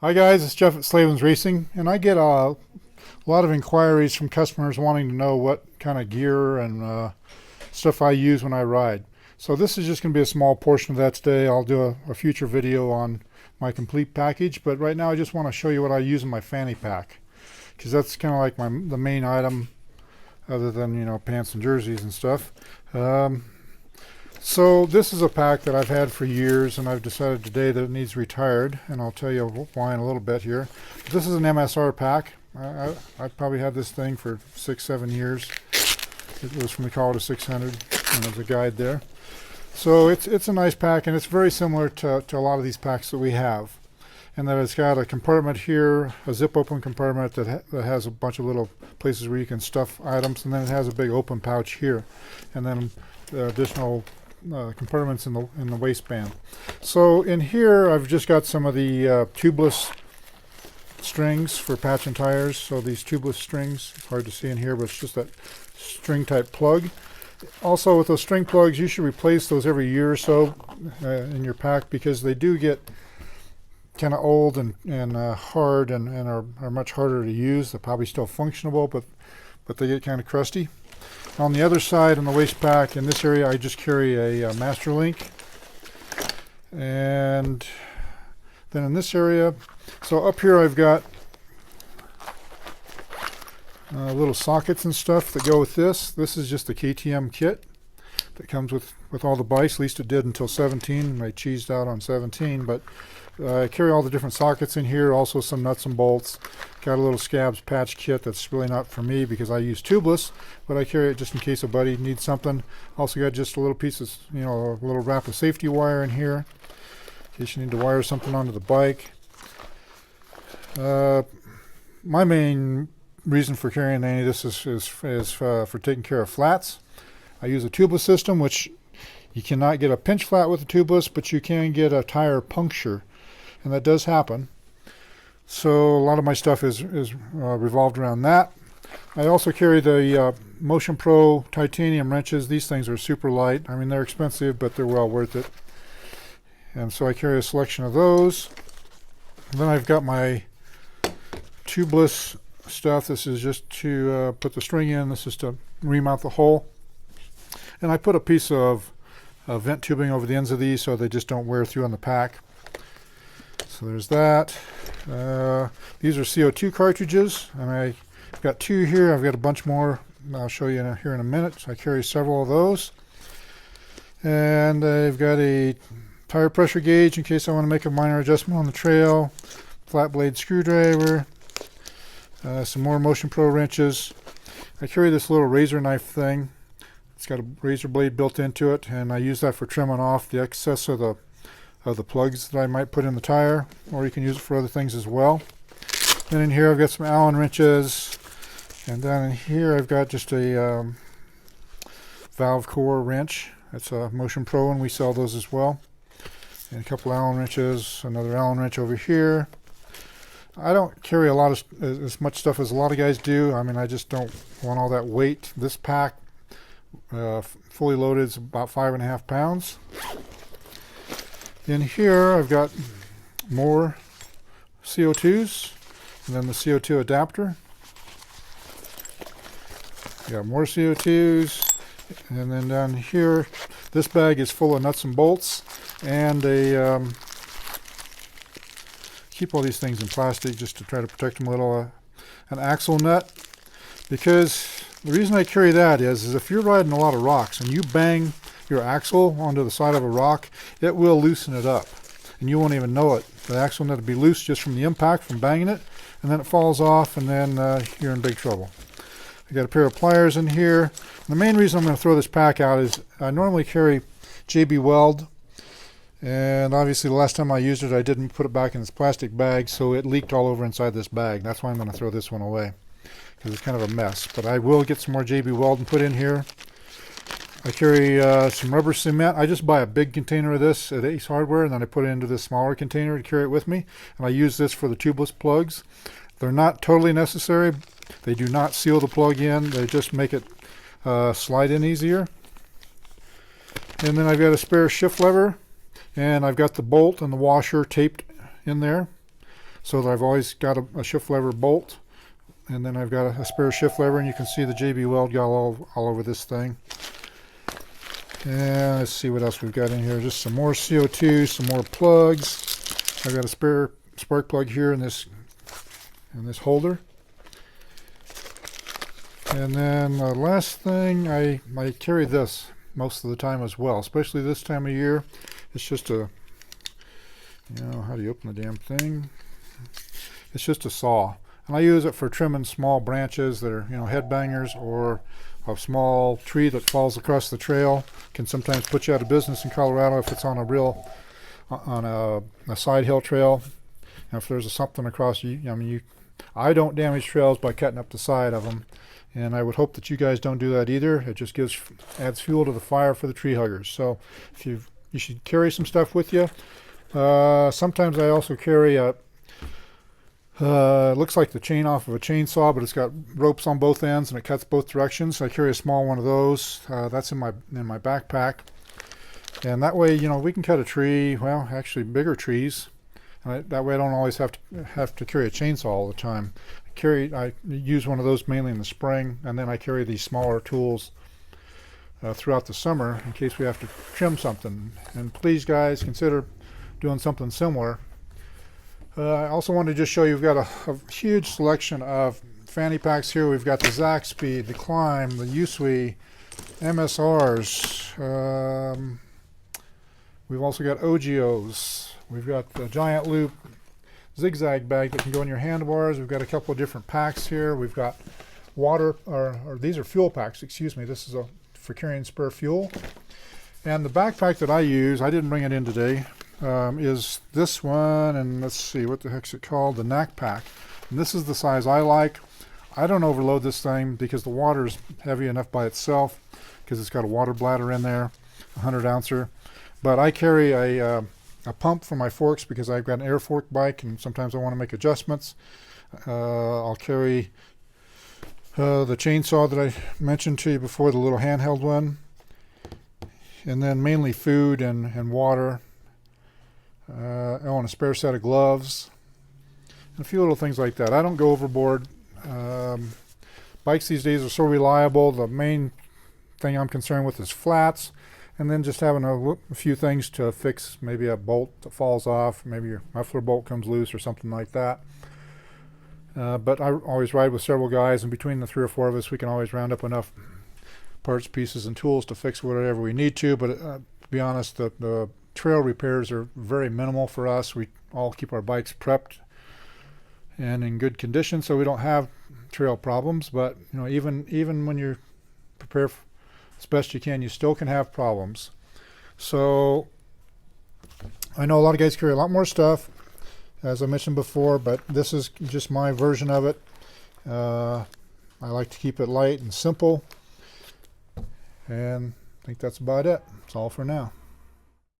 Hi guys, it's Jeff at Slavens Racing, and I get a lot of inquiries from customers wanting to know what kind of gear and stuff I use when I ride. So this is just going to be a small portion of that today. I'll do a future video on my complete package, but right now I just want to show you what I use in my fanny pack, because that's kind of like the main item, other than pants and jerseys and stuff. So this is a pack that I've had for years, and I've decided today that it needs retired, and I'll tell you why in a little bit here. This is an Msr Pack. I've probably had this thing for 6-7 years. It was from the Colorado 600, and there's a guide there. So it's a nice pack, and it's very similar to a lot of these packs that we have. And that it's got a compartment here, a zip open compartment that has a bunch of little places where you can stuff items, and then it has a big open pouch here, and then additional compartments in the waistband. So in here I've just got some of the tubeless strings for patching tires. So these tubeless strings, it's hard to see in here, but it's just that string type plug. Also with those string plugs, you should replace those every year or so in your pack, because they do get kind of old and hard and are much harder to use. They're probably still functionable, but they get kind of crusty. On the other side, on the waist pack, in this area, I just carry a master link. And then in this area, so up here I've got little sockets and stuff that go with this. This is just the KTM kit that comes with all the bikes. At least it did until 17. I cheesed out on 17, but I carry all the different sockets in here, also some nuts and bolts. Got a little scabs patch kit that's really not for me because I use tubeless, but I carry it just in case a buddy needs something. Also got just a little piece of, a little wrap of safety wire in here in case you need to wire something onto the bike. My main reason for carrying any of this is for taking care of flats. I use a tubeless system, which you cannot get a pinch flat with a tubeless, but you can get a tire puncture, and that does happen. So a lot of my stuff is revolved around that. I also carry the Motion Pro titanium wrenches. These things are super light. I mean, they're expensive, but they're well worth it. And so I carry a selection of those. And then I've got my tubeless stuff. This is just to put the string in. This is to remount the hole. And I put a piece of vent tubing over the ends of these so they just don't wear through on the pack. So there's that. These are CO2 cartridges, and I've got 2 here. I've got a bunch more I'll show you here in a minute. So I carry several of those. And I've got a tire pressure gauge in case I want to make a minor adjustment on the trail, flat blade screwdriver, some more Motion Pro wrenches. I carry this little razor knife thing. It's got a razor blade built into it, and I use that for trimming off the excess of the plugs that I might put in the tire, or you can use it for other things as well. Then in here I've got some Allen wrenches, and down in here I've got just a valve core wrench. That's a Motion Pro, and we sell those as well. And a couple Allen wrenches, another Allen wrench over here. I don't carry as much stuff as a lot of guys do. I mean, I just don't want all that weight. This pack, fully loaded, is about 5.5 pounds. In here I've got more CO2s, and then the CO2 adapter. Got more CO2s, and then down here this bag is full of nuts and bolts, and keep all these things in plastic just to try to protect them a little. An axle nut, because the reason I carry that is if you're riding a lot of rocks and you bang your axle onto the side of a rock, it will loosen it up, and you won't even know it. The axle nut will be loose just from the impact from banging it, and then it falls off, and then you're in big trouble. I got a pair of pliers in here. The main reason I'm going to throw this pack out is I normally carry JB Weld, and obviously the last time I used it I didn't put it back in this plastic bag, so it leaked all over inside this bag. That's why I'm going to throw this one away, because it's kind of a mess. But I will get some more JB Weld and put in here. I carry some rubber cement. I just buy a big container of this at Ace Hardware, and then I put it into this smaller container to carry it with me. And I use this for the tubeless plugs. They're not totally necessary. They do not seal the plug in. They just make it slide in easier. And then I've got a spare shift lever, and I've got the bolt and the washer taped in there. so that I've always got a shift lever bolt, and then I've got a spare shift lever, and you can see the JB weld got all over this thing. And let's see what else we've got in here. Just some more CO2, some more plugs. I've got a spare spark plug here in this holder. And then the last thing, I carry this most of the time as well, especially this time of year. It's just a, how do you open the damn thing? It's just a saw. And I use it for trimming small branches that are, headbangers, or a small tree that falls across the trail. Can sometimes put you out of business in Colorado if it's on a side hill trail. And if there's something across, I don't damage trails by cutting up the side of them. And I would hope that you guys don't do that either. It just adds fuel to the fire for the tree huggers. So you should carry some stuff with you. Sometimes I also carry looks like the chain off of a chainsaw, but it's got ropes on both ends and it cuts both directions. I carry a small one of those. That's in my backpack. And that way, we can cut a tree, well, actually bigger trees. That way I don't always have to carry a chainsaw all the time. I use one of those mainly in the spring, and then I carry these smaller tools throughout the summer in case we have to trim something. And please, guys, consider doing something similar. I also want to just show you, we've got a huge selection of fanny packs here. We've got the Zaxby, the Climb, the Usui, MSRs. We've also got OGOs. We've got the Giant Loop zigzag bag that can go in your handlebars. We've got a couple of different packs here. We've got water, or these are fuel packs, excuse me. This is for carrying spare fuel. And the backpack that I use, I didn't bring it in today, is this one, and let's see, what the heck's it called? The Knack Pack. And this is the size I like. I don't overload this thing because the water is heavy enough by itself, because it's got a water bladder in there, 100 ouncer. But I carry a pump for my forks because I've got an air fork bike and sometimes I want to make adjustments. I'll carry the chainsaw that I mentioned to you before, the little handheld one, and then mainly food and water. And a spare set of gloves and a few little things like that. I don't go overboard. Bikes these days are so reliable. The main thing I'm concerned with is flats, and then just having a few things to fix, maybe a bolt that falls off, maybe your muffler bolt comes loose or something like that. But I always ride with several guys, and between the 3 or 4 of us, we can always round up enough parts, pieces, and tools to fix whatever we need to. But to be honest, the trail repairs are very minimal for us. We all keep our bikes prepped and in good condition, so we don't have trail problems. But even when you prepare as best you can, you still can have problems. So I know a lot of guys carry a lot more stuff, as I mentioned before, but this is just my version of it. I like to keep it light and simple, and I think that's about it. That's all for now.